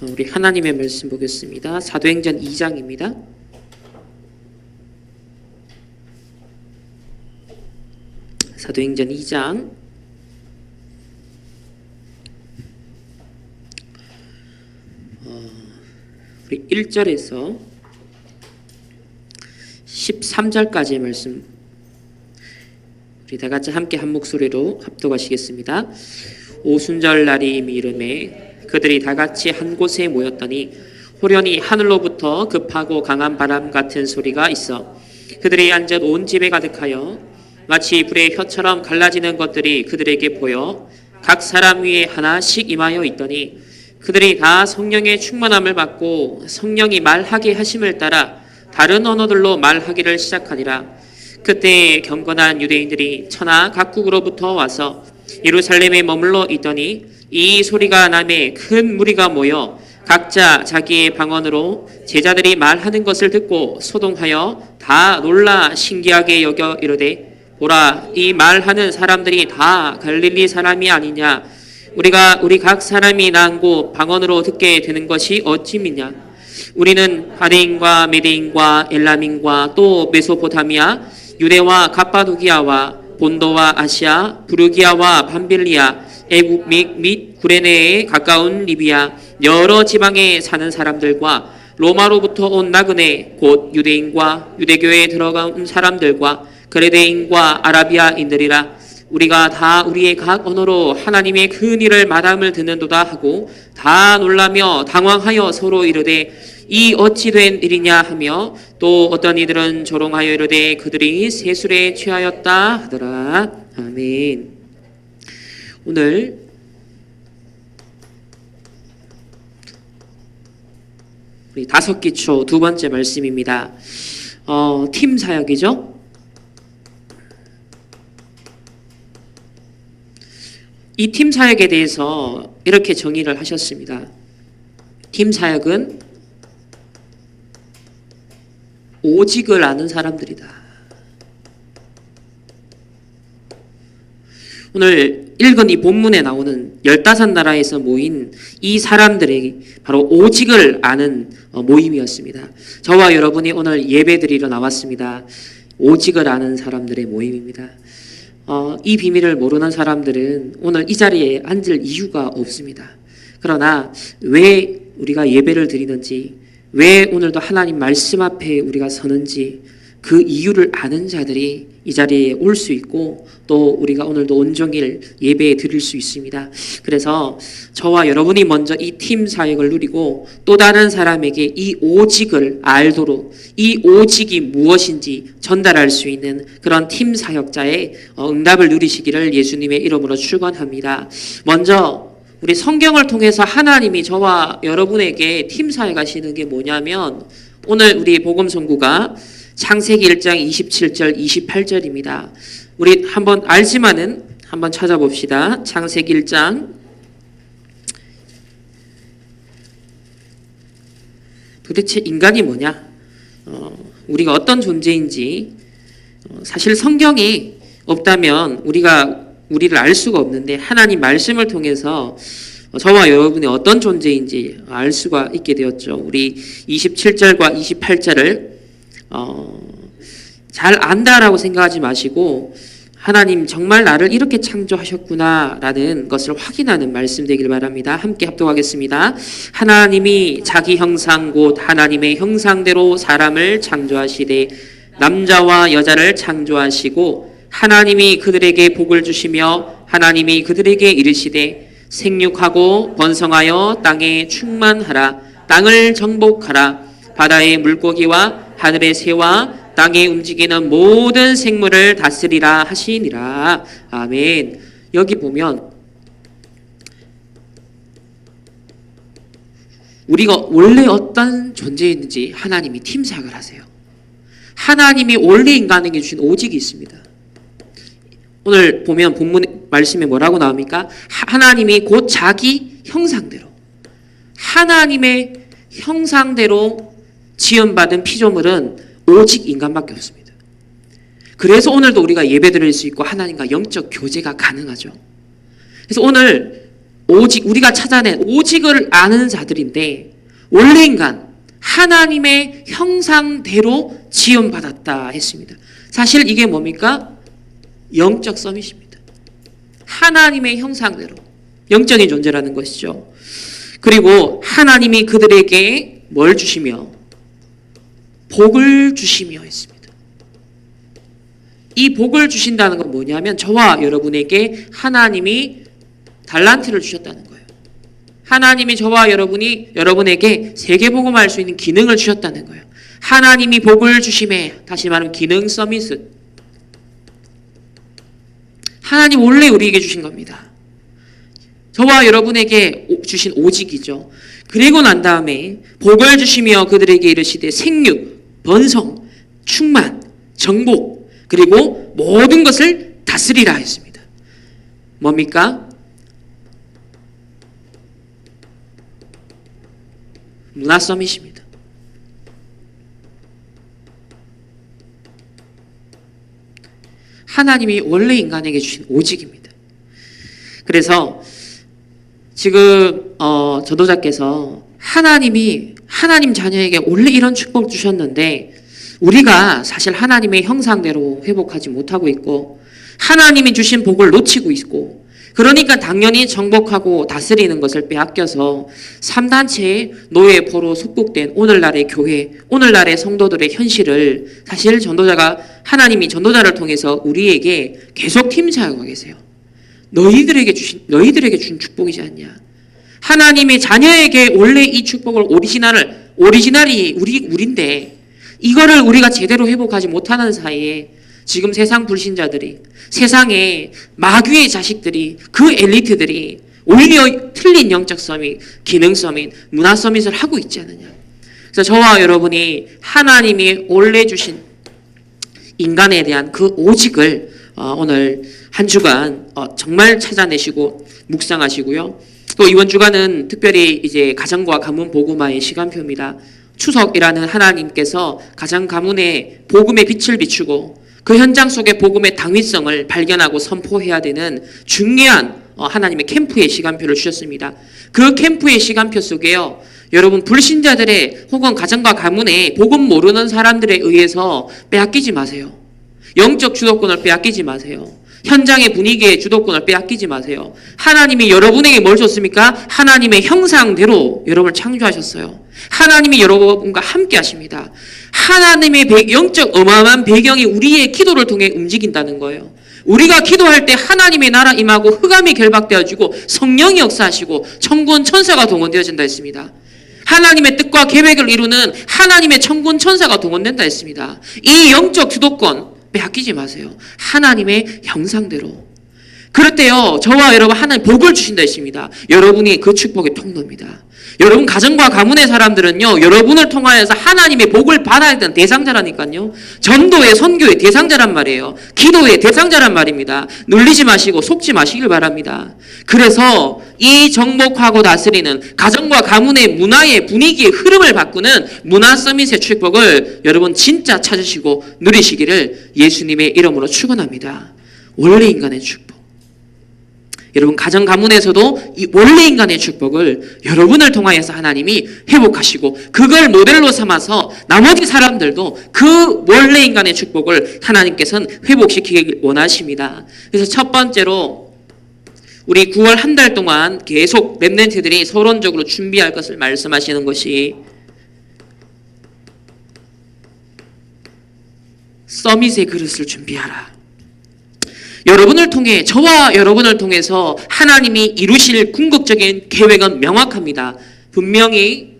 우리 하나님의 말씀 보겠습니다. 사도행전 2장입니다. 사도행전 2장 우리 1절에서 13절까지의 말씀 우리 다 같이 함께 한 목소리로 합독하시겠습니다. 오순절 날이 이르매 그들이 다 같이 한 곳에 모였더니 호련히 하늘로부터 급하고 강한 바람 같은 소리가 있어 그들이 앉은 온 집에 가득하여 마치 불의 혀처럼 갈라지는 것들이 그들에게 보여 각 사람 위에 하나씩 임하여 있더니 그들이 다 성령의 충만함을 받고 성령이 말하게 하심을 따라 다른 언어들로 말하기를 시작하니라. 그때 경건한 유대인들이 천하 각국으로부터 와서 예루살렘에 머물러 있더니 이 소리가 나매 큰 무리가 모여 각자 자기의 방언으로 제자들이 말하는 것을 듣고 소동하여 다 놀라 신기하게 여겨 이르되 보라, 이 말하는 사람들이 다 갈릴리 사람이 아니냐? 우리 각 사람이 난고 방언으로 듣게 되는 것이 어찌미냐? 우리는 바데인과 메데인과 엘람인과 또 메소포타미아, 유대와 갑바도기아와 본도와 아시아, 부르기아와 밤빌리아, 애국 및 구레네에 가까운 리비아, 여러 지방에 사는 사람들과 로마로부터 온 나그네, 곧 유대인과 유대교에 들어간 사람들과 그레데인과 아라비아인들이라. 우리가 다 우리의 각 언어로 하나님의 큰 일을 마담을 듣는도다 하고 다 놀라며 당황하여 서로 이르되 이 어찌 된 일이냐 하며 또 어떤 이들은 조롱하여 이르되 그들이 세술에 취하였다 하더라. 아멘. 오늘 우리 다섯기초 두 번째 말씀입니다. 팀 사역이죠. 이 팀 사역에 대해서 이렇게 정의를 하셨습니다. 팀 사역은 오직을 아는 사람들이다. 오늘 읽은 이 본문에 나오는 15나라에서 모인 이 사람들이 바로 오직을 아는 모임이었습니다. 저와 여러분이 오늘 예배드리러 나왔습니다. 오직을 아는 사람들의 모임입니다. 이 비밀을 모르는 사람들은 오늘 이 자리에 앉을 이유가 없습니다. 그러나 왜 우리가 예배를 드리는지, 왜 오늘도 하나님 말씀 앞에 우리가 서는지 그 이유를 아는 자들이 이 자리에 올 수 있고 또 우리가 오늘도 온종일 예배에 드릴 수 있습니다. 그래서 저와 여러분이 먼저 이 팀 사역을 누리고 또 다른 사람에게 이 오직을 알도록 이 오직이 무엇인지 전달할 수 있는 그런 팀 사역자의 응답을 누리시기를 예수님의 이름으로 축원합니다. 먼저 우리 성경을 통해서 하나님이 저와 여러분에게 팀 사역하시는 게 뭐냐면 오늘 우리 복음선구가 창세기 1장 27절 28절입니다. 우리 한번 알지만은 한번 찾아봅시다. 창세기 1장 도대체 인간이 뭐냐? 우리가 어떤 존재인지 사실 성경이 없다면 우리를 알 수가 없는데 하나님 말씀을 통해서 저와 여러분이 어떤 존재인지 알 수가 있게 되었죠. 우리 27절과 28절을 잘 안다라고 생각하지 마시고 하나님 정말 나를 이렇게 창조하셨구나 라는 것을 확인하는 말씀 되길 바랍니다. 함께 합독하겠습니다. 하나님이 자기 형상 곧 하나님의 형상대로 사람을 창조하시되 남자와 여자를 창조하시고 하나님이 그들에게 복을 주시며 하나님이 그들에게 이르시되 생육하고 번성하여 땅에 충만하라. 땅을 정복하라. 바다의 물고기와 하늘의 새와 땅에 움직이는 모든 생물을 다스리라 하시니라. 아멘. 여기 보면 우리가 원래 어떤 존재였는지 하나님이 팀 사역을 하세요. 하나님이 원래 인간에게 주신 오직이 있습니다. 오늘 보면 본문 말씀에 뭐라고 나옵니까? 하나님이 곧 자기 형상대로 하나님의 형상대로 지음받은 피조물은 오직 인간밖에 없습니다. 그래서 오늘도 우리가 예배드릴 수 있고 하나님과 영적 교제가 가능하죠. 그래서 오늘 오직 우리가 찾아낸 오직을 아는 자들인데 원래 인간 하나님의 형상대로 지음받았다 했습니다. 사실 이게 뭡니까? 영적 서밋입니다. 하나님의 형상대로 영적인 존재라는 것이죠. 그리고 하나님이 그들에게 뭘 주시며 복을 주시며 했습니다. 이 복을 주신다는 건 뭐냐면 저와 여러분에게 하나님이 달란트를 주셨다는 거예요. 하나님이 저와 여러분에게 세계복음할 수 있는 기능을 주셨다는 거예요. 하나님이 복을 주심에, 다시 말하면 기능 서밋은 하나님 원래 우리에게 주신 겁니다. 저와 여러분에게 주신 오직이죠. 그리고 난 다음에 복을 주시며 그들에게 이르시되 생육, 번성, 충만, 정복, 그리고 모든 것을 다스리라 했습니다. 뭡니까? 문화 서밋입니다. 하나님이 원래 인간에게 주신 오직입니다. 그래서 지금 전도자께서 하나님 자녀에게 원래 이런 축복 주셨는데 우리가 사실 하나님의 형상대로 회복하지 못하고 있고 하나님이 주신 복을 놓치고 있고 그러니까 당연히 정복하고 다스리는 것을 빼앗겨서 3단체의 노예포로 속국된 오늘날의 교회, 오늘날의 성도들의 현실을 사실 하나님이 전도자를 통해서 우리에게 계속 팀사하고 계세요. 너희들에게 준 축복이지 않냐. 하나님의 자녀에게 원래 이 축복을 오리지널이 우리인데 이거를 우리가 제대로 회복하지 못하는 사이에 지금 세상 불신자들이, 세상의 마귀의 자식들이, 그 엘리트들이 오히려 틀린 영적 서밋, 기능 서밋, 문화 서밋을 하고 있지 않느냐. 그래서 저와 여러분이 하나님이 원래 주신 인간에 대한 그 오직을 오늘 한 주간 정말 찾아내시고 묵상하시고요. 또 이번 주간은 특별히 이제 가정과 가문 복음화의 시간표입니다. 추석이라는 하나님께서 가정 가문에 복음의 빛을 비추고 그 현장 속에 복음의 당위성을 발견하고 선포해야 되는 중요한 하나님의 캠프의 시간표를 주셨습니다. 그 캠프의 시간표 속에요. 여러분 불신자들의 혹은 가정과 가문에 복음 모르는 사람들에 의해서 빼앗기지 마세요. 영적 주도권을 빼앗기지 마세요. 현장의 분위기의 주도권을 빼앗기지 마세요. 하나님이 여러분에게 뭘 줬습니까? 하나님의 형상대로 여러분을 창조하셨어요. 하나님이 여러분과 함께 하십니다. 하나님의 영적 어마어마한 배경이 우리의 기도를 통해 움직인다는 거예요. 우리가 기도할 때 하나님의 나라 임하고 흑암이 결박되어지고 성령이 역사하시고 천군 천사가 동원되어진다 했습니다. 하나님의 뜻과 계획을 이루는 하나님의 천군 천사가 동원된다 했습니다. 이 영적 주도권 빼앗기지 마세요. 하나님의 형상대로. 그럴 때요, 저와 여러분 하나님 복을 주신다 했습니다. 여러분이 그 축복의 통로입니다. 여러분 가정과 가문의 사람들은요, 여러분을 통하여서 하나님의 복을 받아야 되는 대상자라니까요. 전도의 선교의 대상자란 말이에요. 기도의 대상자란 말입니다. 눌리지 마시고 속지 마시길 바랍니다. 그래서 이 정복하고 다스리는 가정과 가문의 문화의 분위기의 흐름을 바꾸는 문화 서밋의 축복을 여러분 진짜 찾으시고 누리시기를 예수님의 이름으로 축원합니다. 원래 인간의 축복. 여러분 가정 가문에서도 이 원래 인간의 축복을 여러분을 통하여서 하나님이 회복하시고 그걸 모델로 삼아서 나머지 사람들도 그 원래 인간의 축복을 하나님께서는 회복시키길 원하십니다. 그래서 첫 번째로 우리 9월 한 달 동안 계속 렘넌트들이 서론적으로 준비할 것을 말씀하시는 것이 서밋의 그릇을 준비하라. 여러분을 통해 저와 여러분을 통해서 하나님이 이루실 궁극적인 계획은 명확합니다. 분명히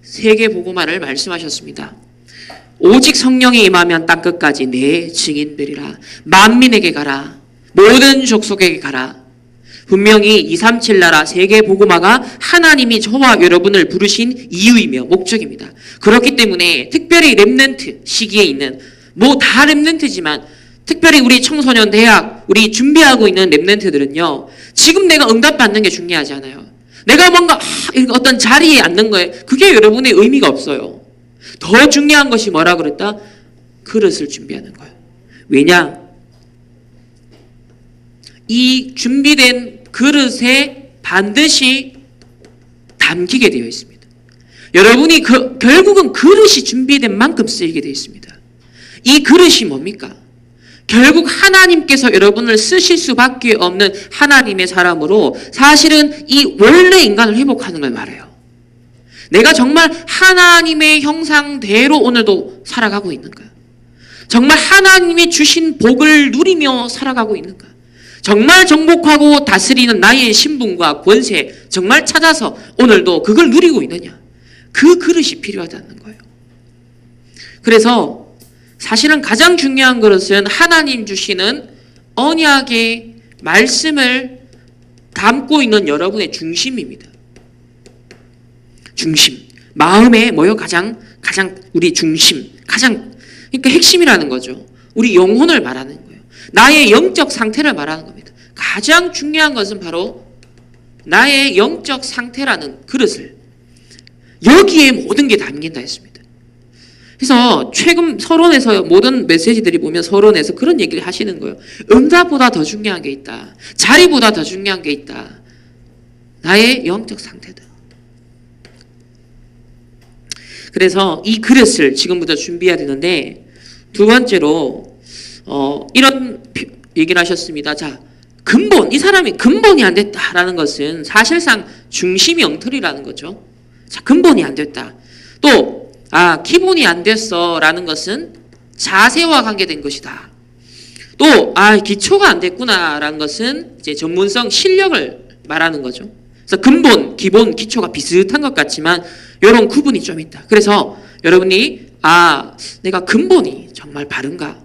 세계 복음화를 말씀하셨습니다. 오직 성령이 임하면 땅끝까지 내 증인되리라. 만민에게 가라. 모든 족속에게 가라. 분명히 237 나라 세계 복음화가 하나님이 저와 여러분을 부르신 이유이며 목적입니다. 그렇기 때문에 특별히 렘넌트 시기에 있는 다 렘넌트지만 특별히 우리 청소년 대학 우리 준비하고 있는 렘넌트들은요. 지금 내가 응답받는 게 중요하지 않아요. 내가 뭔가 어떤 자리에 앉는 거에 그게 여러분의 의미가 없어요. 더 중요한 것이 뭐라 그랬다? 그릇을 준비하는 거예요. 왜냐? 이 준비된 그릇에 반드시 담기게 되어 있습니다. 여러분이 결국은 그릇이 준비된 만큼 쓰이게 되어 있습니다. 이 그릇이 뭡니까? 결국 하나님께서 여러분을 쓰실 수밖에 없는 하나님의 사람으로 사실은 이 원래 인간을 회복하는 걸 말해요. 내가 정말 하나님의 형상대로 오늘도 살아가고 있는가? 정말 하나님이 주신 복을 누리며 살아가고 있는가? 정말 정복하고 다스리는 나의 신분과 권세 정말 찾아서 오늘도 그걸 누리고 있느냐? 그 그릇이 필요하다는 거예요. 그래서 사실은 가장 중요한 것은 하나님 주시는 언약의 말씀을 담고 있는 여러분의 중심입니다. 중심. 마음의 뭐요? 가장 우리 중심. 그러니까 핵심이라는 거죠. 우리 영혼을 말하는 거예요. 나의 영적 상태를 말하는 겁니다. 가장 중요한 것은 바로 나의 영적 상태라는 그릇을 여기에 모든 게 담긴다 했습니다. 그래서 최근 서론에서 모든 메시지들이 보면 서론에서 그런 얘기를 하시는 거예요. 응답보다 더 중요한 게 있다. 자리보다 더 중요한 게 있다. 나의 영적 상태다. 그래서 이 그릇을 지금부터 준비해야 되는데 두 번째로 이런 얘기를 하셨습니다. 자, 근본, 이 사람이 근본이 안 됐다라는 것은 사실상 중심이 엉터리라는 거죠. 자, 근본이 안 됐다. 또 기본이 안 됐어라는 것은 자세와 관계된 것이다. 또 기초가 안 됐구나라는 것은 이제 전문성, 실력을 말하는 거죠. 그래서 근본, 기본, 기초가 비슷한 것 같지만 이런 구분이 좀 있다. 그래서 여러분이 내가 근본이 정말 바른가?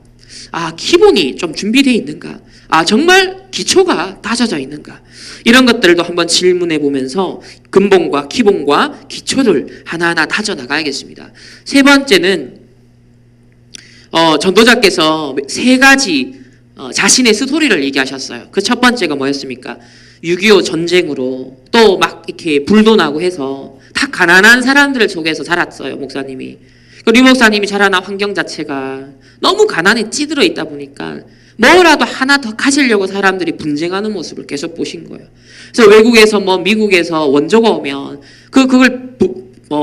기본이 좀 준비되어 있는가? 정말 기초가 다져져 있는가? 이런 것들도 한번 질문해 보면서 근본과 기본과 기초를 하나하나 다져 나가야겠습니다. 세 번째는 전도자께서 세 가지 자신의 스토리를 얘기하셨어요. 그 첫 번째가 뭐였습니까? 6.25 전쟁으로 또 막 이렇게 불도 나고 해서 다 가난한 사람들 속에서 자랐어요, 목사님이. 류 목사님이 자라난 환경 자체가 너무 가난에 찌들어 있다 보니까 뭐라도 하나 더 가지려고 사람들이 분쟁하는 모습을 계속 보신 거예요. 그래서 외국에서 미국에서 원조가 오면 그걸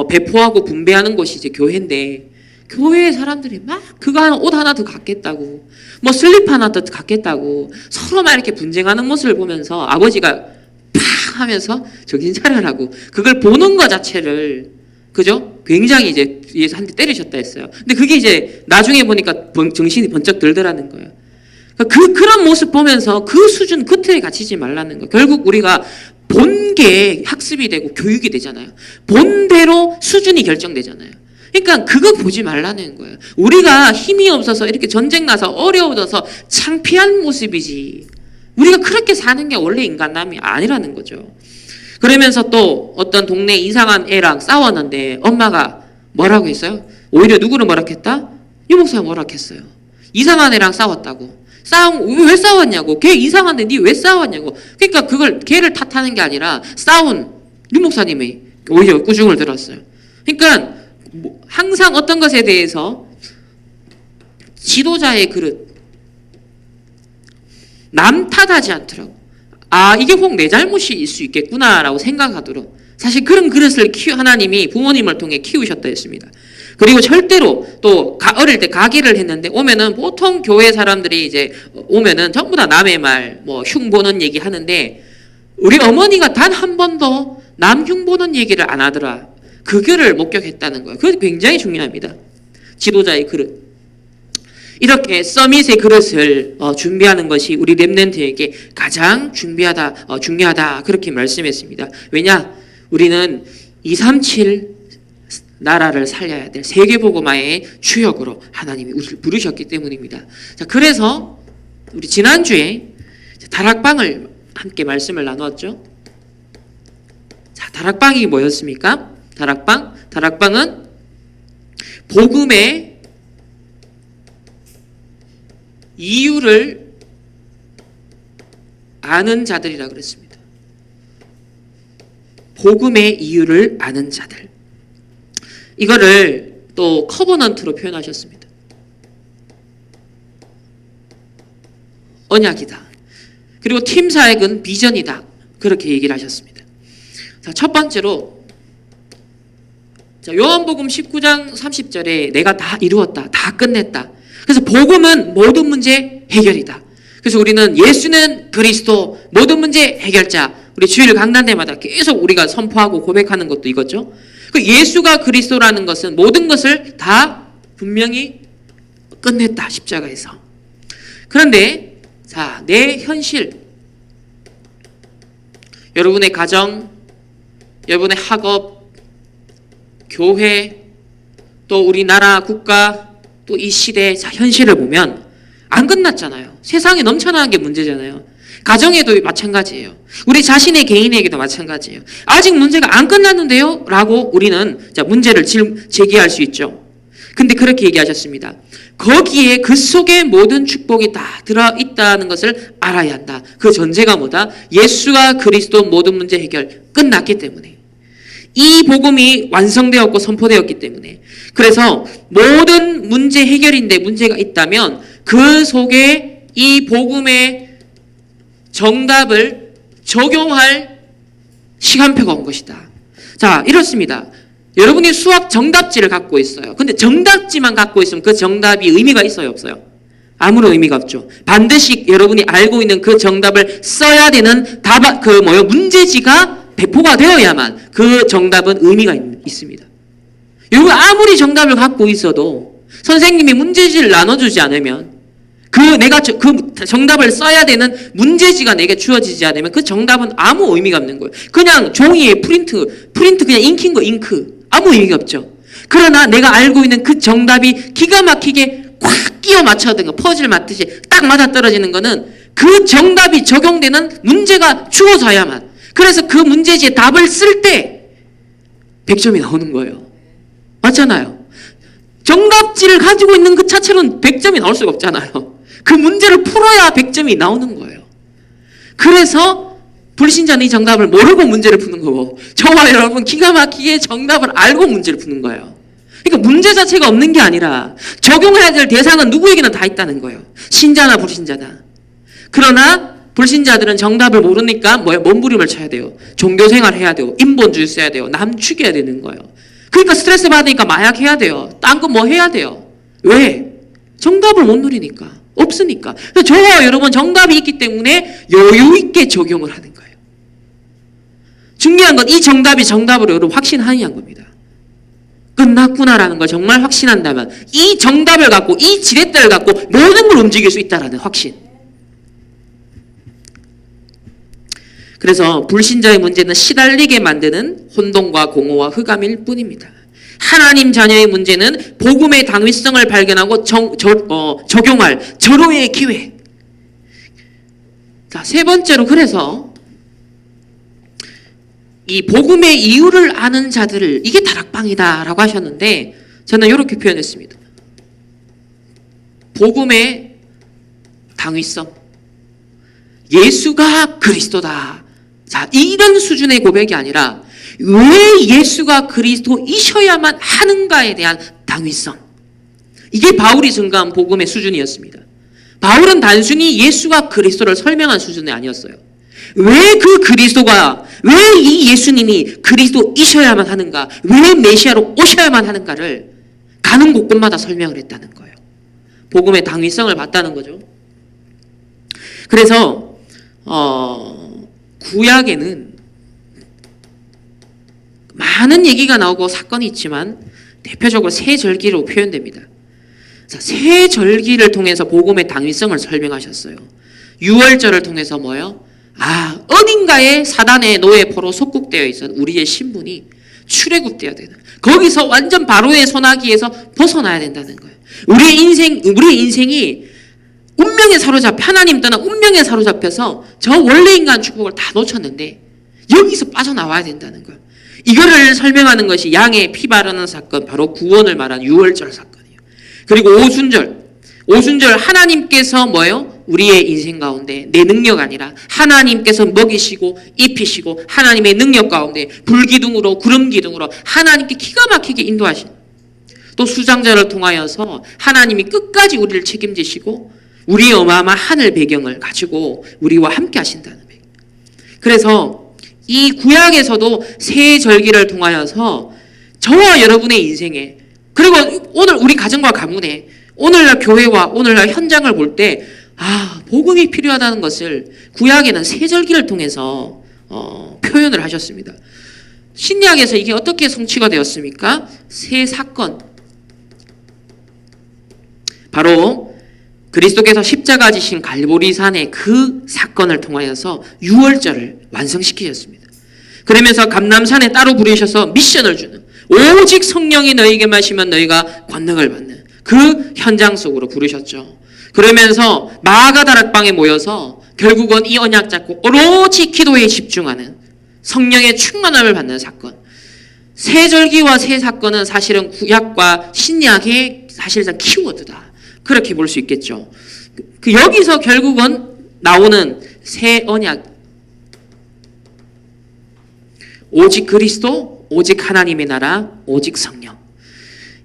배포하고 분배하는 곳이 이제 교회인데 교회의 사람들이 막 그거 옷 하나 더 갖겠다고 슬립 하나 더 갖겠다고 서로 막 이렇게 분쟁하는 모습을 보면서 아버지가 팍 하면서 정신 차려라고 그걸 보는 것 자체를 그죠? 굉장히 이제 한 대 때리셨다 했어요. 근데 그게 이제 나중에 보니까 정신이 번쩍 들더라는 거예요. 그런 모습 보면서 그 수준, 그 틀에 갇히지 말라는 거. 결국 우리가 본 게 학습이 되고 교육이 되잖아요. 본대로 수준이 결정되잖아요. 그러니까 그거 보지 말라는 거예요. 우리가 힘이 없어서 이렇게 전쟁 나서 어려워져서 창피한 모습이지. 우리가 그렇게 사는 게 원래 인간남이 아니라는 거죠. 그러면서 또 어떤 동네 이상한 애랑 싸웠는데 엄마가 뭐라고 했어요? 오히려 누구를 뭐라 했다? 유 목사가 뭐라 했어요. 이상한 애랑 싸웠다고. 왜 싸웠냐고. 걔 이상한데 니 왜 싸웠냐고. 그러니까 그걸 걔를 탓하는 게 아니라 싸운 유 목사님이 오히려 꾸중을 들었어요. 그러니까 항상 어떤 것에 대해서 지도자의 그릇 남 탓하지 않더라고. 이게 꼭 내 잘못일 수 있겠구나라고 생각하도록 사실 그런 그릇을 하나님이 부모님을 통해 키우셨다 했습니다. 그리고 절대로 또 어릴 때 가기를 했는데 오면은 보통 교회 사람들이 이제 오면은 전부 다 남의 말, 흉보는 얘기 하는데 우리 어머니가 단 한 번도 남 흉보는 얘기를 안 하더라. 그 글을 목격했다는 거예요. 그게 굉장히 중요합니다. 지도자의 그릇. 이렇게 서밋의 그릇을 준비하는 것이 우리 렘넌트에게 가장 중요하다 그렇게 말씀했습니다. 왜냐? 우리는 237 나라를 살려야 될 세계복음화의 주역으로 하나님이 우리를 부르셨기 때문입니다. 자, 그래서 우리 지난주에 다락방을 함께 말씀을 나누었죠. 자, 다락방이 뭐였습니까? 다락방은 복음의 이유를 아는 자들이라 그랬습니다. 복음의 이유를 아는 자들. 이거를 또 커버넌트로 표현하셨습니다. 언약이다. 그리고 팀 사역은 비전이다. 그렇게 얘기를 하셨습니다. 자, 첫 번째로 자, 요한복음 19장 30절에 내가 다 이루었다. 다 끝냈다. 그래서 복음은 모든 문제 해결이다. 그래서 우리는 예수는 그리스도 모든 문제 해결자. 우리 주일 강단 때마다 계속 우리가 선포하고 고백하는 것도 이거죠. 그 예수가 그리스도라는 것은 모든 것을 다 분명히 끝냈다. 십자가에서. 그런데 자, 내 현실, 여러분의 가정, 여러분의 학업, 교회, 또 우리나라 국가, 또 이 시대의 현실을 보면 안 끝났잖아요. 세상에 넘쳐나는 게 문제잖아요. 가정에도 마찬가지예요. 우리 자신의 개인에게도 마찬가지예요. 아직 문제가 안 끝났는데요? 라고 우리는 문제를 제기할 수 있죠. 근데 그렇게 얘기하셨습니다. 거기에 그 속에 모든 축복이 다 들어있다는 것을 알아야 한다. 그 전제가 뭐다? 예수가 그리스도 모든 문제 해결 끝났기 때문에. 이 복음이 완성되었고 선포되었기 때문에. 그래서 모든 문제 해결인데 문제가 있다면 그 속에 이 복음의 정답을 적용할 시간표가 온 것이다. 자, 이렇습니다. 여러분이 수학 정답지를 갖고 있어요. 근데 정답지만 갖고 있으면 그 정답이 의미가 있어요, 없어요? 아무런 의미가 없죠. 반드시 여러분이 알고 있는 그 정답을 써야 되는 문제지가 배포가 되어야만 그 정답은 의미가 있습니다. 여러분 아무리 정답을 갖고 있어도 선생님이 문제지를 나눠주지 않으면 내가 그 정답을 써야 되는 문제지가 내게 주어지지 않으면 그 정답은 아무 의미가 없는 거예요. 그냥 종이에 프린트 그냥 잉킨 거 잉크. 아무 의미가 없죠. 그러나 내가 알고 있는 그 정답이 기가 막히게 꽉 끼워 맞춰야 거 퍼즐 맞듯이 딱 맞아떨어지는 거는 그 정답이 적용되는 문제가 주어져야만. 그래서 그 문제지에 답을 쓸 때 100점이 나오는 거예요. 맞잖아요. 정답지를 가지고 있는 그 자체로는 100점이 나올 수가 없잖아요. 그 문제를 풀어야 100점이 나오는 거예요. 그래서 불신자는 이 정답을 모르고 문제를 푸는 거고 저와 여러분 기가 막히게 정답을 알고 문제를 푸는 거예요. 그러니까 문제 자체가 없는 게 아니라 적용해야 될 대상은 누구에게나 다 있다는 거예요. 신자나 불신자다. 그러나 불신자들은 정답을 모르니까 몸부림을 쳐야 돼요. 종교생활 해야 돼요. 인본주의 써야 돼요. 남 죽여야 되는 거예요. 그러니까 스트레스 받으니까 마약 해야 돼요. 딴 거 뭐 해야 돼요. 왜? 정답을 못 누리니까. 없으니까. 그래서 저와 여러분 정답이 있기 때문에 여유 있게 적용을 하는 거예요. 중요한 건 이 정답이 정답으로 여러분 확신하느냐는 겁니다. 끝났구나라는 걸 정말 확신한다면 이 정답을 갖고 이 지렛대를 갖고 모든 걸 움직일 수 있다라는 확신. 그래서 불신자의 문제는 시달리게 만드는 혼돈과 공허와 흑암일 뿐입니다. 하나님 자녀의 문제는 복음의 당위성을 발견하고 적용할 절호의 기회. 자, 세 번째로 그래서 이 복음의 이유를 아는 자들을 이게 다락방이다라고 하셨는데 저는 이렇게 표현했습니다. 복음의 당위성. 예수가 그리스도다. 자, 이런 수준의 고백이 아니라 왜 예수가 그리스도이셔야만 하는가에 대한 당위성. 이게 바울이 증거한 복음의 수준이었습니다. 바울은 단순히 예수가 그리스도를 설명한 수준이 아니었어요. 왜 그 그리스도가, 왜 이 예수님이 그리스도이셔야만 하는가, 왜 메시아로 오셔야만 하는가를 가는 곳곳마다 설명을 했다는 거예요. 복음의 당위성을 봤다는 거죠. 그래서 구약에는 많은 얘기가 나오고 사건이 있지만 대표적으로 세 절기로 표현됩니다. 자, 세 절기를 통해서 복음의 당위성을 설명하셨어요. 유월절을 통해서 뭐요? 어딘가에 사단의 노예포로 속국되어 있어 우리의 신분이 출애굽되어야 되는. 거기서 완전 바로의 소나기에서 벗어나야 된다는 거예요. 우리의 인생이 운명에 사로잡혀 하나님 떠나 운명에 사로잡혀서 저 원래 인간 축복을 다 놓쳤는데 여기서 빠져나와야 된다는 거예요. 이거를 설명하는 것이 양의 피 바르는 사건, 바로 구원을 말한 유월절 사건이에요. 그리고 오순절 하나님께서 뭐예요? 우리의 인생 가운데 내 능력 아니라 하나님께서 먹이시고 입히시고 하나님의 능력 가운데 불기둥으로 구름기둥으로 하나님께 기가 막히게 인도하신, 또 수장자를 통하여서 하나님이 끝까지 우리를 책임지시고 우리의 어마어마한 하늘 배경을 가지고 우리와 함께 하신다는 배경. 그래서 이 구약에서도 새 절기를 통하여서 저와 여러분의 인생에, 그리고 오늘 우리 가정과 가문에, 오늘날 교회와 오늘날 현장을 볼 때 복음이 필요하다는 것을 구약에는 새 절기를 통해서 표현을 하셨습니다. 신약에서 이게 어떻게 성취가 되었습니까? 새 사건, 바로 그리스도께서 십자가 지신 갈보리산의 그 사건을 통하여서 유월절을 완성시키셨습니다. 그러면서 감람산에 따로 부르셔서 미션을 주는, 오직 성령이 너희에게 마시면 너희가 권능을 받는 그 현장 속으로 부르셨죠. 그러면서 마가다락방에 모여서 결국은 이 언약 잡고 오로지 기도에 집중하는, 성령의 충만함을 받는 사건. 새 절기와 새 사건은 사실은 구약과 신약의 사실상 키워드다, 그렇게 볼 수 있겠죠. 여기서 결국은 나오는 새 언약, 오직 그리스도, 오직 하나님의 나라, 오직 성령.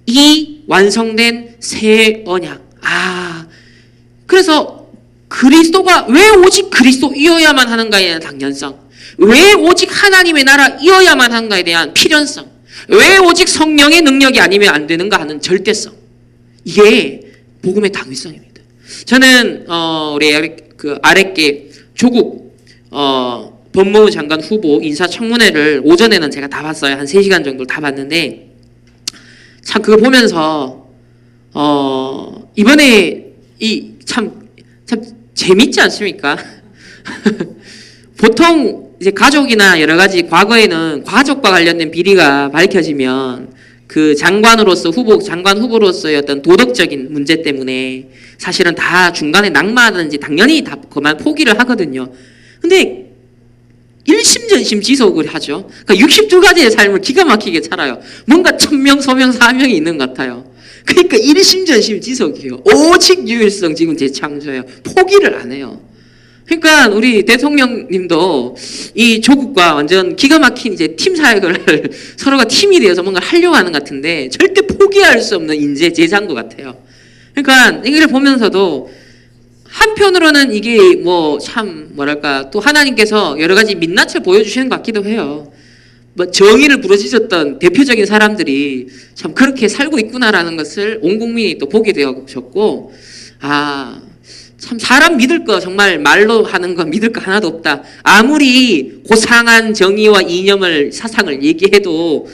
이 완성된 새 언약. 그래서 그리스도가 왜 오직 그리스도이어야만 하는가에 대한 당연성, 왜 오직 하나님의 나라이어야만 하는가에 대한 필연성, 왜 오직 성령의 능력이 아니면 안 되는가 하는 절대성. 이게 복음의 당위성입니다. 저는 우리 아랫계 조국 법무부 장관 후보 인사청문회를 오전에는 제가 다 봤어요. 한 3시간 정도 다 봤는데, 참 그거 보면서 이번에 참 재밌지 않습니까? 보통 이제 가족이나 여러 가지 과거에는 가족과 관련된 비리가 밝혀지면 그 장관 후보로서의 어떤 도덕적인 문제 때문에 사실은 다 중간에 낙마하든지 당연히 다 그만 포기를 하거든요. 근데 일심전심 지속을 하죠. 그러니까 62가지의 삶을 기가 막히게 살아요. 뭔가 천명, 소명, 사명이 있는 것 같아요. 그러니까 일심전심 지속이에요. 오직 유일성 지금 재창조예요. 포기를 안 해요. 그러니까 우리 대통령님도 이 조국과 완전 기가 막힌 이제 팀 사역을 서로가 팀이 되어서 뭔가 하려고 하는 것 같은데 절대 포기할 수 없는 인재 제자인 것 같아요. 그러니까 이걸 보면서도 한편으로는 이게 또 하나님께서 여러 가지 민낯을 보여주시는 것 같기도 해요. 정의를 부르짖었던 대표적인 사람들이 참 그렇게 살고 있구나라는 것을 온 국민이 또 보게 되었고, 참 사람 믿을 거, 정말 말로 하는 거 믿을 거 하나도 없다. 아무리 고상한 정의와 이념을, 사상을 얘기해도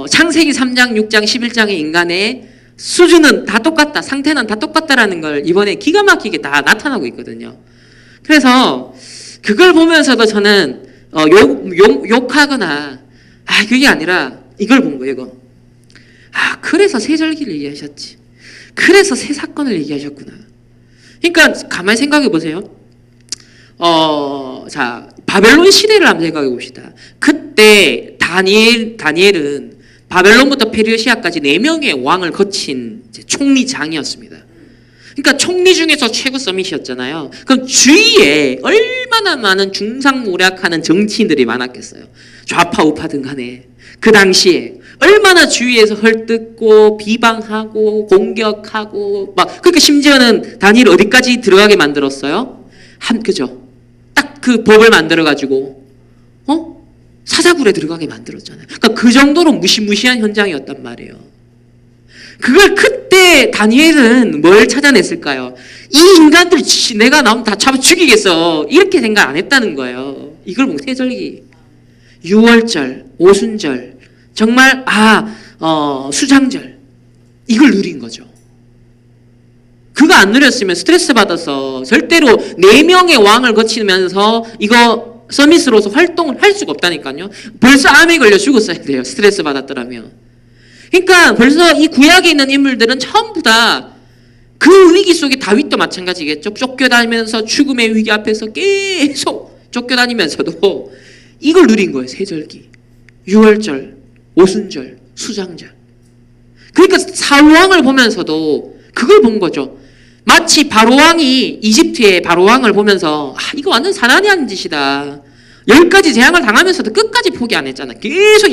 창세기 3장, 6장, 11장의 인간의 수준은 다 똑같다, 상태는 다 똑같다라는 걸 이번에 기가 막히게 다 나타나고 있거든요. 그래서 그걸 보면서도 저는 욕하거나 그게 아니라 이걸 본 거예요. 이거. 그래서 새 절기를 얘기하셨지. 그래서 새 사건을 얘기하셨구나. 그러니까 가만히 생각해 보세요. 자, 바벨론 시대를 한번 생각해 봅시다. 그때 다니엘은 바벨론부터 페르시아까지 4명의 왕을 거친 총리장이었습니다. 그러니까 총리 중에서 최고 서밋이었잖아요. 그럼 주위에 얼마나 많은 중상모략하는 정치인들이 많았겠어요. 좌파 우파든 간에 그 당시에 얼마나 주위에서 헐뜯고 비방하고 공격하고 그러니까 심지어는 다니엘 어디까지 들어가게 만들었어요? 그죠? 딱 그 법을 만들어 가지고 사자굴에 들어가게 만들었잖아요. 그러니까 그 정도로 무시무시한 현장이었단 말이에요. 그걸 그때 다니엘은 뭘 찾아냈을까요? 이 인간들 내가 나오면 다 잡아 죽이겠어, 이렇게 생각 안 했다는 거예요. 이걸 보고 새절기, 유월절, 오순절, 정말 수장절, 이걸 누린 거죠. 그거 안 누렸으면 스트레스 받아서 절대로 4명의 왕을 거치면서 이거 서밋으로서 활동을 할 수가 없다니까요. 벌써 암에 걸려 죽었어야 돼요, 스트레스 받았더라면. 그러니까 벌써 이 구약에 있는 인물들은 전부 다 그 위기 속에, 다윗도 마찬가지겠죠. 쫓겨다니면서 죽음의 위기 앞에서 계속 쫓겨다니면서도 이걸 누린 거예요. 새절기, 유월절, 오순절, 수장절. 그러니까 사울왕을 보면서도 그걸 본 거죠. 마치 바로왕이 이집트의 바로왕을 보면서 이거 완전 사나이 하는 짓이다. 10가지 재앙을 당하면서도 끝까지 포기 안 했잖아요. 계속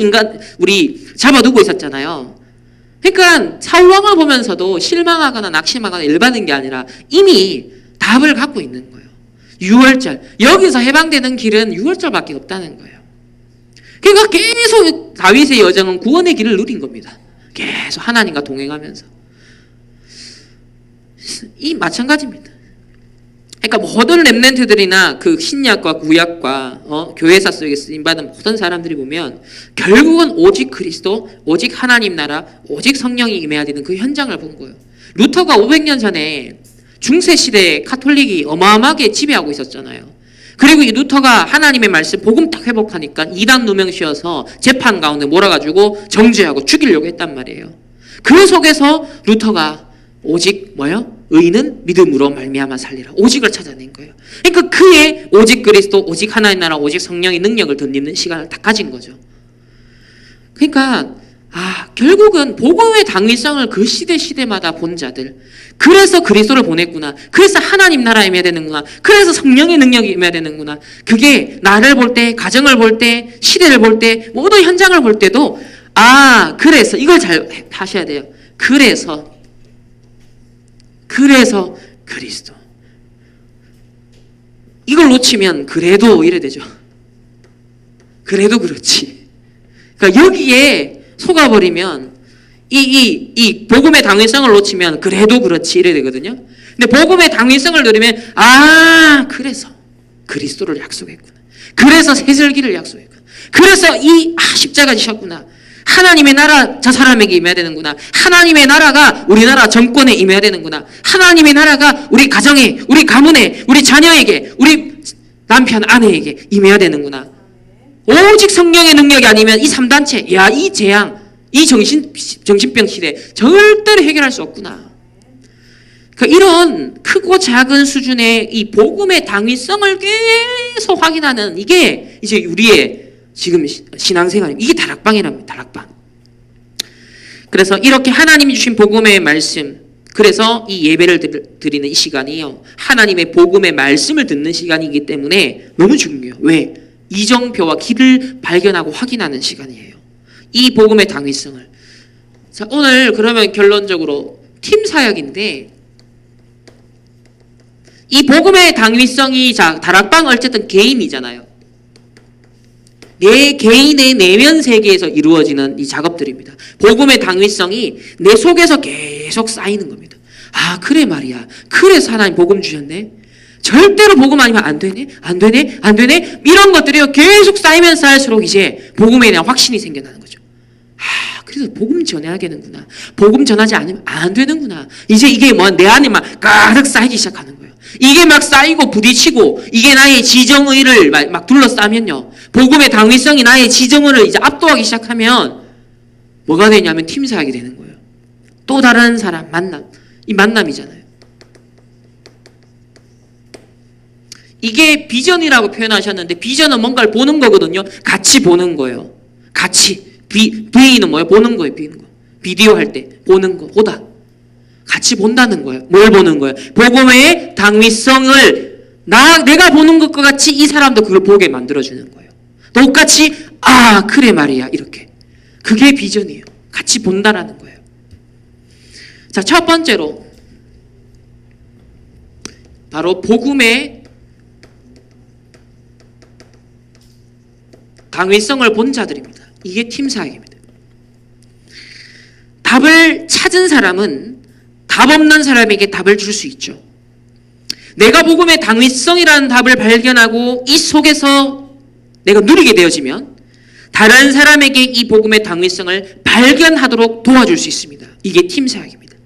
우리 잡아두고 있었잖아요. 그러니까 사울왕을 보면서도 실망하거나 낙심하거나 열받은 게 아니라 이미 답을 갖고 있는 거예요. 유월절. 여기서 해방되는 길은 유월절밖에 없다는 거예요. 그러니까 계속 다윗의 여정은 구원의 길을 누린 겁니다. 계속 하나님과 동행하면서. 이 마찬가지입니다. 그러니까 모든 렘넌트들이나 그 신약과 구약과 교회사 속에 쓰임받은 모든 사람들이 보면 결국은 오직 그리스도, 오직 하나님 나라, 오직 성령이 임해야 되는 그 현장을 본 거예요. 루터가 500년 전에 중세시대에 카톨릭이 어마어마하게 지배하고 있었잖아요. 그리고 이 루터가 하나님의 말씀 복음 딱 회복하니까 이단 누명 씌워서 재판 가운데 몰아가지고 정죄하고 죽이려고 했단 말이에요. 그 속에서 루터가 오직 뭐요? 의인은 믿음으로 말미암아 살리라. 오직을 찾아낸 거예요. 그러니까 그의 오직 그리스도, 오직 하나님 나라, 오직 성령의 능력을 덧입는 시간을 다 가진 거죠. 그러니까 결국은 복음의 당위성을 그 시대마다 본 자들, 그래서 그리스도를 보냈구나, 그래서 하나님 나라에 임해야 되는구나, 그래서 성령의 능력이 임해야 되는구나, 그게 나를 볼 때, 가정을 볼 때, 시대를 볼 때, 모든 현장을 볼 때도 그래서 이걸 잘 하셔야 돼요. 그래서 그리스도. 이걸 놓치면 그래도 이래 되죠. 그래도 그렇지. 그러니까 여기에 속아버리면 이 복음의 당위성을 놓치면 그래도 그렇지 이래 되거든요. 근데 복음의 당위성을 누리면 그래서 그리스도를 약속했구나. 그래서 새슬기를 약속했구나. 그래서 이 십자가 지셨구나. 하나님의 나라 저 사람에게 임해야 되는구나. 하나님의 나라가 우리나라 정권에 임해야 되는구나. 하나님의 나라가 우리 가정에, 우리 가문에, 우리 자녀에게, 우리 남편, 아내에게 임해야 되는구나. 오직 성령의 능력이 아니면 이 3단체, 이 재앙, 이 정신병 시대 절대로 해결할 수 없구나. 그러니까 이런 크고 작은 수준의 이 복음의 당위성을 계속 확인하는 이게 이제 우리의 지금 신앙생활입니다. 이게 다락방이랍니다. 다락방. 그래서 이렇게 하나님이 주신 복음의 말씀, 그래서 이 예배를 드리는 이 시간이요, 하나님의 복음의 말씀을 듣는 시간이기 때문에 너무 중요해요. 왜? 이정표와 길을 발견하고 확인하는 시간이에요. 이 복음의 당위성을. 자, 오늘 그러면 결론적으로 팀 사역인데, 이 복음의 당위성이 다락방 어쨌든 개인이잖아요. 내 개인의 내면 세계에서 이루어지는 이 작업들입니다. 복음의 당위성이 내 속에서 계속 쌓이는 겁니다. 그래 말이야. 그래서 하나님 복음 주셨네. 절대로 복음 아니면 안 되네. 이런 것들이요 계속 쌓이면 쌓일수록 이제 복음에 대한 확신이 생겨나는 거죠. 그래서 복음 전해야겠는구나. 복음 전하지 않으면 안 되는구나. 이제 이게 내 안에 막 가득 쌓이기 시작하는 거예요. 이게 막 쌓이고 부딪히고 이게 나의 지정의를 막 둘러싸면요, 복음의 당위성이 나의 지정의를 이제 압도하기 시작하면 뭐가 되냐면 팀 사역이 되는 거예요. 또 다른 사람 만남, 이 만남이잖아요. 이게 비전이라고 표현하셨는데 비전은 뭔가를 보는 거거든요. 같이 보는 거예요. 같이. V는 뭐예요? 보는 거예요. 비디오 할 때 보는 거, 보다. 같이 본다는 거예요. 뭘 보는 거예요? 복음의 당위성을 내가 보는 것과 같이 이 사람도 그걸 보게 만들어주는 거예요. 똑같이 그래 말이야 이렇게. 그게 비전이에요. 같이 본다라는 거예요. 자, 첫 번째로 바로 복음의 당위성을 본 자들입니다. 이게 팀 사역입니다. 답을 찾은 사람은 답 없는 사람에게 답을 줄 수 있죠. 내가 복음의 당위성이라는 답을 발견하고 이 속에서 내가 누리게 되어지면 다른 사람에게 이 복음의 당위성을 발견하도록 도와줄 수 있습니다. 이게 팀 사역입니다.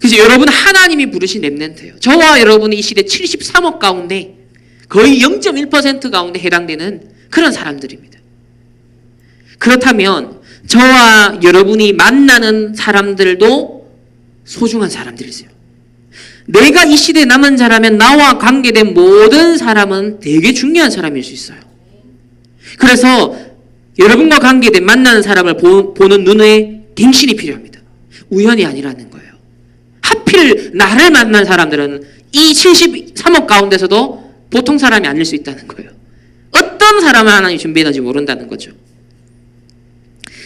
그래서 여러분 하나님이 부르신 렘넌트예요. 저와 여러분이 이 시대 73억 가운데 거의 0.1% 가운데 해당되는 그런 사람들입니다. 그렇다면 저와 여러분이 만나는 사람들도 소중한 사람들이세요. 내가 이 시대에 남은 자라면 나와 관계된 모든 사람은 되게 중요한 사람일 수 있어요. 그래서 여러분과 관계된 만나는 사람을 보는 눈에 갱신이 필요합니다. 우연이 아니라는 거예요. 하필 나를 만난 사람들은 이 73억 가운데서도 보통 사람이 아닐 수 있다는 거예요. 어떤 사람을 하나님이 준비했는지 모른다는 거죠.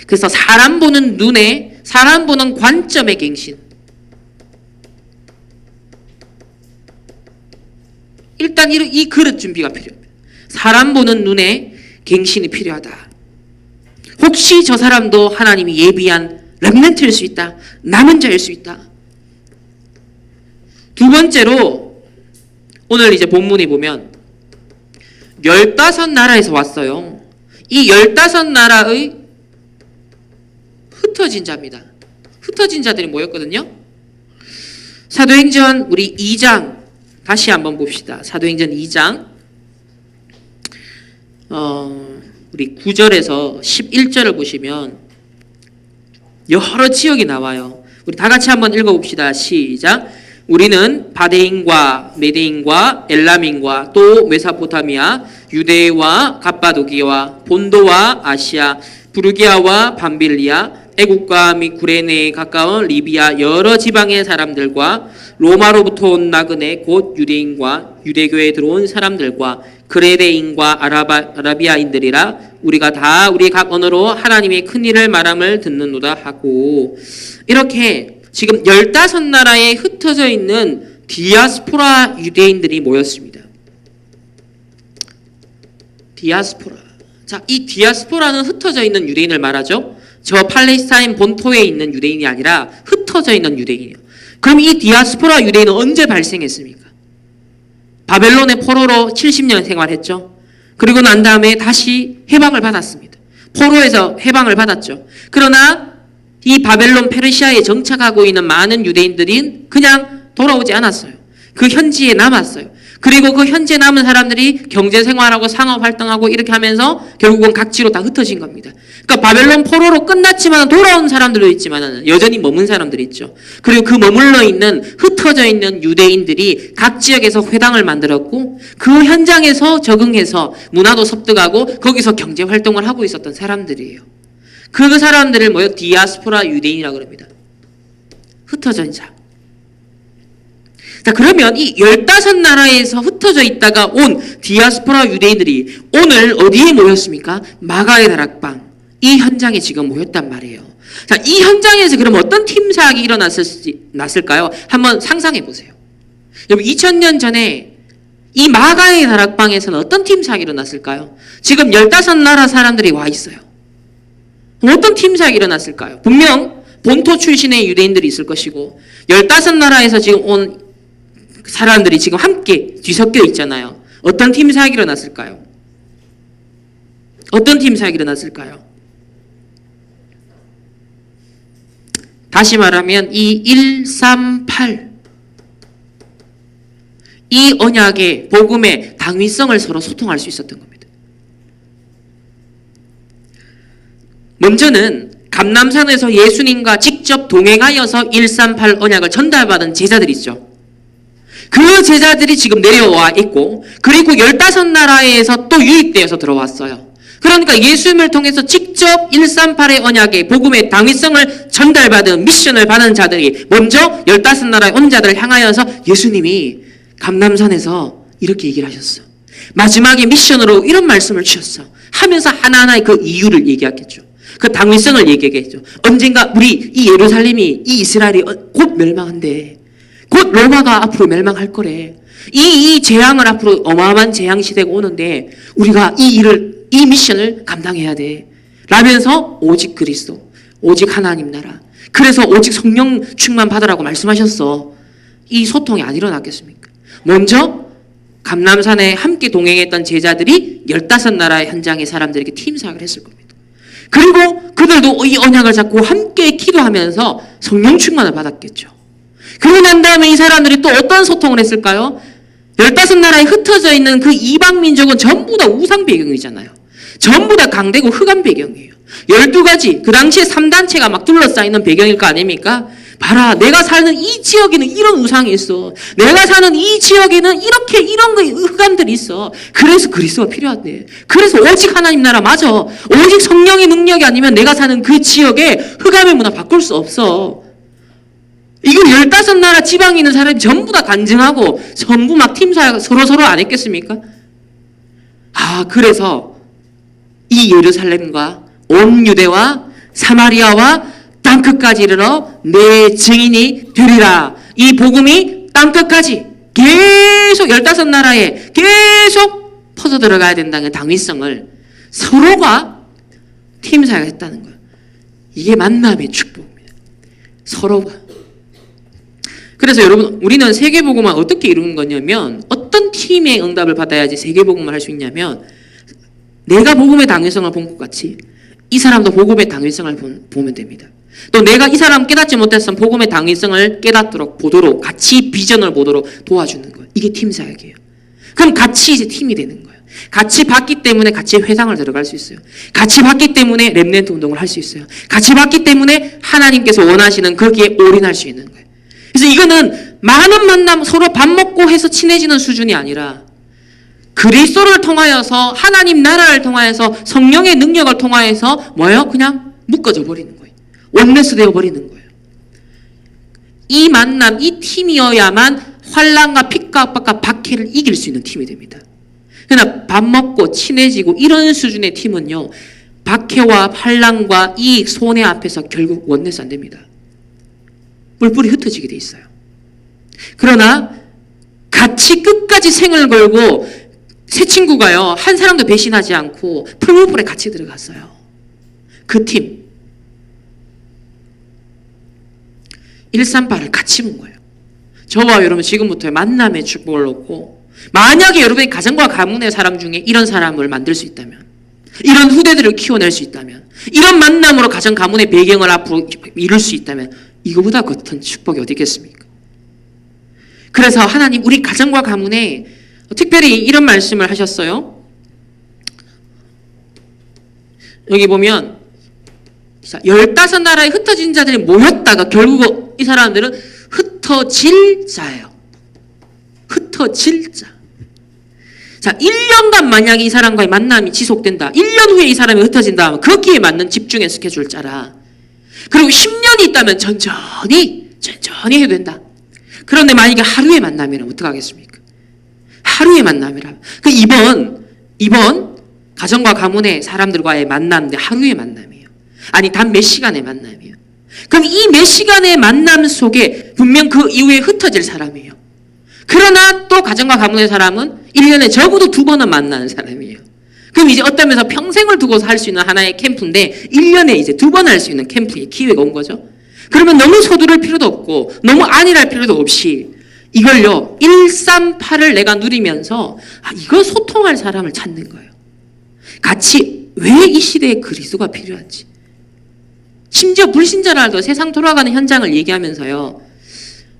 그래서 사람 보는 눈에, 사람 보는 관점의 갱신. 일단 이 그릇 준비가 필요합니다. 사람 보는 눈에 갱신이 필요하다. 혹시 저 사람도 하나님이 예비한 렘넌트일 수 있다. 남은 자일 수 있다. 두 번째로 오늘 이제 본문에 보면 15나라에서 왔어요. 이 15나라의 흩어진 자입니다. 흩어진 자들이 모였거든요. 사도행전 우리 2장 다시 한번 봅시다. 사도행전 2장 우리 9절에서 11절을 보시면 여러 지역이 나와요. 우리 다 같이 한번 읽어봅시다. 시작. 우리는 바데인과 메데인과 엘람인과 또 메사포타미아, 유대와 갑바도기와 본도와 아시아, 부르기아와 밤빌리아, 애국과 및 구레네에 가까운 리비아 여러 지방의 사람들과 로마로부터 온 나그네 곧 유대인과 유대교에 들어온 사람들과 그레데인과 아라비아인들이라 우리가 다 우리 각 언어로 하나님의 큰 일을 말함을 듣는노다 하고, 이렇게 지금 15나라에 흩어져 있는 디아스포라 유대인들이 모였습니다. 디아스포라. 자, 이 디아스포라는 흩어져 있는 유대인을 말하죠. 저 팔레스타인 본토에 있는 유대인이 아니라 흩어져 있는 유대인이에요. 그럼 이 디아스포라 유대인은 언제 발생했습니까? 바벨론의 포로로 70년 생활했죠. 그리고 난 다음에 다시 해방을 받았습니다. 포로에서 해방을 받았죠. 그러나 이 바벨론 페르시아에 정착하고 있는 많은 유대인들이 그냥 돌아오지 않았어요. 그 현지에 남았어요. 그리고 그 현지에 남은 사람들이 경제생활하고 상업활동하고 이렇게 하면서 결국은 각지로 다 흩어진 겁니다. 그러니까 바벨론 포로로 끝났지만 돌아온 사람들도 있지만 여전히 머문 사람들이 있죠. 그리고 그 머물러 있는 흩어져 있는 유대인들이 각 지역에서 회당을 만들었고 그 현장에서 적응해서 문화도 습득하고 거기서 경제활동을 하고 있었던 사람들이에요. 그 사람들을 모여 디아스포라 유대인이라고 합니다. 흩어진 자. 자, 그러면 이 15나라에서 흩어져 있다가 온 디아스포라 유대인들이 오늘 어디에 모였습니까? 마가의 다락방. 이 현장에 지금 모였단 말이에요. 자, 이 현장에서 그럼 어떤 팀 사역이 일어났을까요? 한번 상상해 보세요. 여러분, 2000년 전에 이 마가의 다락방에서는 어떤 팀 사역이 일어났을까요? 지금 15나라 사람들이 와 있어요. 어떤 팀 사역이 일어났을까요? 분명 본토 출신의 유대인들이 있을 것이고 15나라에서 지금 온 사람들이 지금 함께 뒤섞여 있잖아요. 어떤 팀 사역이 일어났을까요? 어떤 팀 사역이 일어났을까요? 다시 말하면 이 138, 이 언약의 복음의 당위성을 서로 소통할 수 있었던 겁니다. 먼저는 감람산에서 예수님과 직접 동행하여서 138 언약을 전달받은 제자들이 있죠. 그 제자들이 지금 내려와 있고, 그리고 15나라에서 또 유입되어서 들어왔어요. 그러니까 예수님을 통해서 직접 138의 언약의 복음의 당위성을 전달받은 미션을 받은 자들이 먼저 15나라의 온 자들을 향하여서 예수님이 감람산에서 이렇게 얘기를 하셨어. 마지막에 미션으로 이런 말씀을 주셨어. 하면서 하나하나의 그 이유를 얘기하겠죠. 그 당위성을 얘기하겠죠. 언젠가 우리 이 예루살렘이, 이 이스라엘이 곧 멸망한대. 곧 로마가 앞으로 멸망할 거래. 이 재앙을 앞으로 어마어마한 재앙 시대가 오는데 우리가 이 미션을 감당해야 돼. 라면서 오직 그리스도, 오직 하나님 나라. 그래서 오직 성령 충만 받으라고 말씀하셨어. 이 소통이 안 일어났겠습니까? 먼저 감람산에 함께 동행했던 제자들이 15나라의 현장의 사람들에게 팀 사역을 했을 겁니다. 그리고 그들도 이 언약을 잡고 함께 기도하면서 성령 충만을 받았겠죠. 그러고 난 다음에 이 사람들이 또 어떤 소통을 했을까요? 15나라에 흩어져 있는 그 이방 민족은 전부 다 우상 배경이잖아요. 전부 다 강대국 흑암 배경이에요. 12가지, 그 당시에 3단체가 막 둘러싸이는 배경일 거 아닙니까? 봐라, 내가 사는 이 지역에는 이런 우상이 있어. 내가 사는 이 지역에는 이런 흑암들이 있어. 그래서 그리스도가 필요하대. 그래서 오직 하나님 나라 맞아. 오직 성령의 능력이 아니면 내가 사는 그 지역에 흑암의 문화 바꿀 수 없어. 이걸 15나라 지방에 있는 사람이 전부 다 간증하고 전부 막 팀사역 서로 안 했겠습니까? 그래서 이 예루살렘과 온 유대와 사마리아와 땅끝까지 이르러 내 증인이 되리라. 이 복음이 땅끝까지 계속 15나라에 계속 퍼져 들어가야 된다는 당위성을 서로가 팀 사역을 했다는 거예요. 이게 만남의 축복입니다. 서로가. 그래서 여러분, 우리는 세계복음을 어떻게 이루는 거냐면, 어떤 팀의 응답을 받아야지 세계복음을 할 수 있냐면, 내가 복음의 당위성을 본 것 같이 이 사람도 복음의 당위성을 보면 됩니다. 또 내가 이 사람 깨닫지 못했으면 복음의 당위성을 깨닫도록 보도록, 같이 비전을 보도록 도와주는 거예요. 이게 팀 사역이에요. 그럼 같이 이제 팀이 되는 거예요. 같이 봤기 때문에 같이 회상을 들어갈 수 있어요. 같이 봤기 때문에 렘넌트 운동을 할 수 있어요. 같이 봤기 때문에 하나님께서 원하시는 거기에 올인할 수 있는 거예요. 그래서 이거는 많은 만남, 서로 밥 먹고 해서 친해지는 수준이 아니라 그리스도를 통하여서, 하나님 나라를 통하여서, 성령의 능력을 통하여서 뭐예요? 그냥 묶어져 버리는 거예요. 원네스 되어 버리는 거예요. 이 만남, 이 팀이어야만 환난과 핍과 박해를 이길 수 있는 팀이 됩니다. 그러나 밥 먹고 친해지고 이런 수준의 팀은요, 박해와 환난과 이 손해 앞에서 결국 원네스 안 됩니다. 뿔뿔이 흩어지게 돼 있어요. 그러나 같이 끝까지 생을 걸고, 새 친구가요, 한 사람도 배신하지 않고 풀무불에 같이 들어갔어요. 그 팀. 138을 같이 본 거예요. 저와 여러분 지금부터의 만남의 축복을 얻고, 만약에 여러분의 가정과 가문의 사람 중에 이런 사람을 만들 수 있다면, 이런 후대들을 키워낼 수 있다면, 이런 만남으로 가정 가문의 배경을 앞으로 이룰 수 있다면, 이거보다 같은 축복이 어디 있겠습니까? 그래서 하나님 우리 가정과 가문에 특별히 이런 말씀을 하셨어요. 여기 보면 15나라에 흩어진 자들이 모였다가 결국 이 사람들은 흩어질 자예요. 흩어질 자. 자, 1년간 만약에 이 사람과의 만남이 지속된다. 1년 후에 이 사람이 흩어진다 하면 거기에 맞는 집중의 스케줄 짜라. 그리고 10년이 있다면 천천히 해도 된다. 그런데 만약에 하루의 만남이라면 어떡하겠습니까? 하루의 만남이라면. 그 이번 가정과 가문의 사람들과의 만남인데 하루의 만남이에요. 아니, 단 몇 시간의 만남이에요. 그럼 이 몇 시간의 만남 속에 분명 그 이후에 흩어질 사람이에요. 그러나 또 가정과 가문의 사람은 1년에 적어도 2번은 만나는 사람이에요. 그럼 이제 어떤 면에서 평생을 두고서 할 수 있는 하나의 캠프인데 1년에 이제 2번 할 수 있는 캠프의 기회가 온 거죠. 그러면 너무 서두를 필요도 없고 너무 안일할 필요도 없이 이걸요, 138을 내가 누리면서 이거 소통할 사람을 찾는 거예요. 같이 왜 이 시대에 그리스도가 필요한지. 심지어 불신자라도 세상 돌아가는 현장을 얘기하면서요,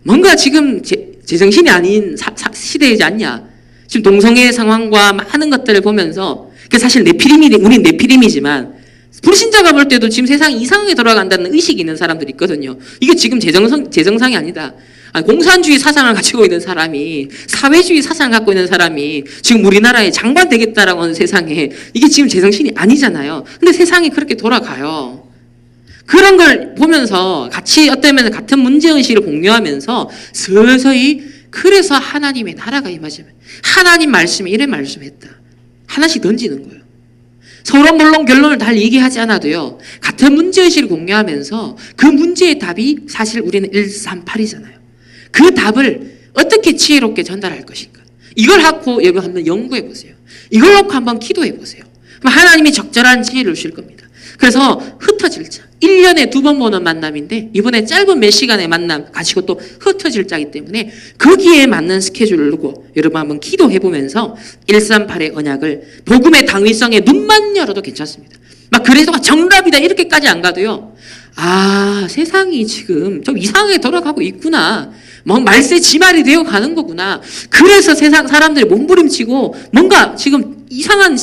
뭔가 지금 제정신이 아닌 시대이지 않냐. 지금 동성애 상황과 많은 것들을 보면서, 사실 우린 네피림이지만 불신자가 볼 때도 지금 세상이 이상하게 돌아간다는 의식이 있는 사람들이 있거든요. 이게 지금 제정상이 아니다. 공산주의 사상을 가지고 있는 사람이, 사회주의 사상을 갖고 있는 사람이 지금 우리나라에 장관 되겠다라고 하는 세상에 이게 지금 제정신이 아니잖아요. 근데 세상이 그렇게 돌아가요. 그런 걸 보면서 같이 어떤 면에서 같은 문제의식을 공유하면서 서서히, 그래서 하나님의 나라가 임하지만 하나님 말씀에 이래 말씀했다. 하나씩 던지는 거예요. 서로 물론 결론을 다 얘기하지 않아도요, 같은 문제의식을 공유하면서 그 문제의 답이 사실 우리는 138이잖아요. 그 답을 어떻게 지혜롭게 전달할 것인가. 이걸 갖고 여러분 한번 연구해 보세요. 이걸 놓고 한번 기도해 보세요. 그럼 하나님이 적절한 지혜를 주실 겁니다. 그래서 흩어질 자, 1년에 2번 보는 만남인데 이번에 짧은 몇 시간의 만남 가지고 또 흩어질 자이기 때문에 거기에 맞는 스케줄을 두고 여러분 한번 기도해 보면서 138의 언약을, 복음의 당위성에 눈만 열어도 괜찮습니다. 막 그래서 정답이다 이렇게까지 안 가도요, 세상이 지금 좀 이상하게 돌아가고 있구나. 말세 지말이 되어 가는 거구나. 그래서 세상 사람들이 몸부림치고 뭔가 지금 이상한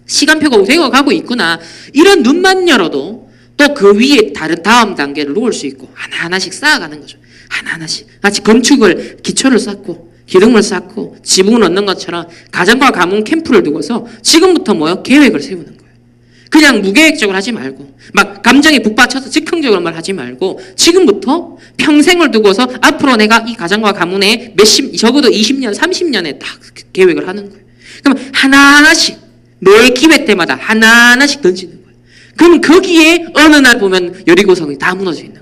시간표가 되어 가고 있구나. 이런 눈만 열어도 또 그 위에 다음 단계를 놓을 수 있고 하나하나씩 쌓아가는 거죠. 하나하나씩. 마치 건축을 기초를 쌓고 기둥을 쌓고 지붕을 얻는 것처럼 가정과 가문 캠프를 두고서 지금부터 계획을 세우는 거예요. 그냥 무계획적으로 하지 말고 막 감정이 북받쳐서 즉흥적으로만 하지 말고 지금부터 평생을 두고서 앞으로 내가 이 가정과 가문에 적어도 20년, 30년에 딱 계획을 하는 거예요. 그럼 하나하나씩 매 기회 때마다 하나하나씩 던지는 거예요. 그럼 거기에 어느 날 보면 여리고성이 다 무너져 있는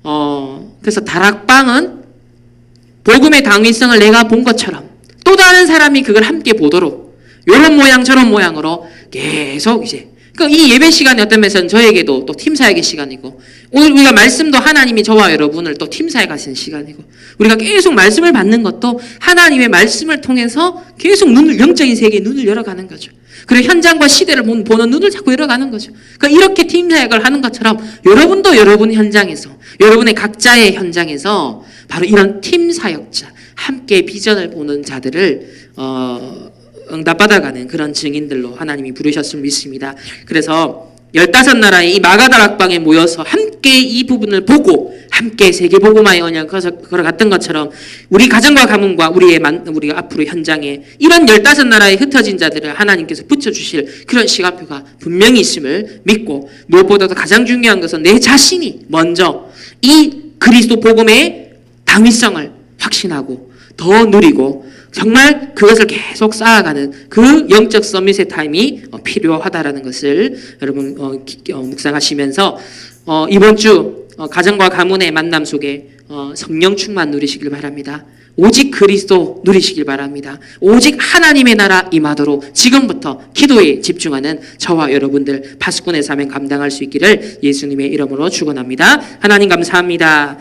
거예요. 그래서 다락방은 복음의 당위성을 내가 본 것처럼 또 다른 사람이 그걸 함께 보도록 이런 모양 저런 모양으로 계속 이제 이 예배 시간이 어떤 면에서는 저에게도 또 팀 사역의 시간이고 오늘 우리가 말씀도 하나님이 저와 여러분을 또 팀 사역하시는 시간이고 우리가 계속 말씀을 받는 것도 하나님의 말씀을 통해서 계속 영적인 세계에 눈을 열어가는 거죠. 그리고 현장과 시대를 보는 눈을 자꾸 열어가는 거죠. 그러니까 이렇게 팀 사역을 하는 것처럼 여러분도 여러분 현장에서 여러분의 각자의 현장에서 바로 이런 팀 사역자 함께 비전을 보는 자들을 응답받아가는 그런 증인들로 하나님이 부르셨음을 믿습니다. 그래서 15나라의 이 마가다락방에 모여서 함께 이 부분을 보고 함께 세계복음화의 언약을 걸어갔던 것처럼 우리 가정과 가문과 우리가 앞으로 현장에 이런 15나라의 흩어진 자들을 하나님께서 붙여주실 그런 시간표가 분명히 있음을 믿고 무엇보다도 가장 중요한 것은 내 자신이 먼저 이 그리스도 복음의 당위성을 확신하고 더 누리고 정말 그것을 계속 쌓아가는 그 영적 서밋의 타임이 필요하다라는 것을 여러분 묵상하시면서 이번 주 가정과 가문의 만남 속에 성령 충만 누리시길 바랍니다. 오직 그리스도 누리시길 바랍니다. 오직 하나님의 나라 임하도록 지금부터 기도에 집중하는 저와 여러분들 파수꾼의 사명 감당할 수 있기를 예수님의 이름으로 축원합니다. 하나님 감사합니다.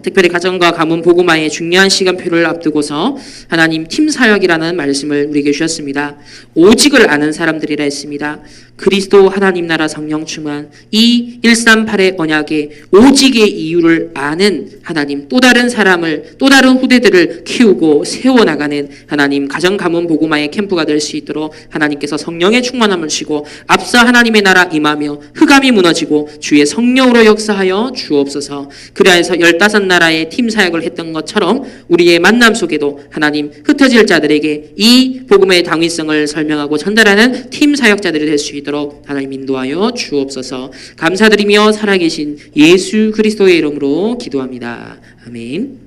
특별히 가정과 가문 복음화의 중요한 시간표를 앞두고서 하나님 팀 사역이라는 말씀을 우리에게 주셨습니다. 오직을 아는 사람들이라 했습니다. 그리스도 하나님 나라 성령 충만 이 138의 언약의 오직의 이유를 아는 하나님 또 다른 사람을 또 다른 후대들을 키우고 세워나가는 하나님 가정 가문 복음화의 캠프가 될 수 있도록 하나님께서 성령의 충만함을 주시고 앞서 하나님의 나라 임하며 흑암이 무너지고 주의 성령으로 역사하여 주옵소서. 그리하여서 15나라의 팀 사역을 했던 것처럼 우리의 만남 속에도 하나님 흩어질 자들에게 이 복음의 당위성을 설명하고 전달하는 팀 사역자들이 될 수 있도록 하나님 인도하여 주옵소서. 감사드리며 살아계신 예수 그리스도의 이름으로 기도합니다. 아멘.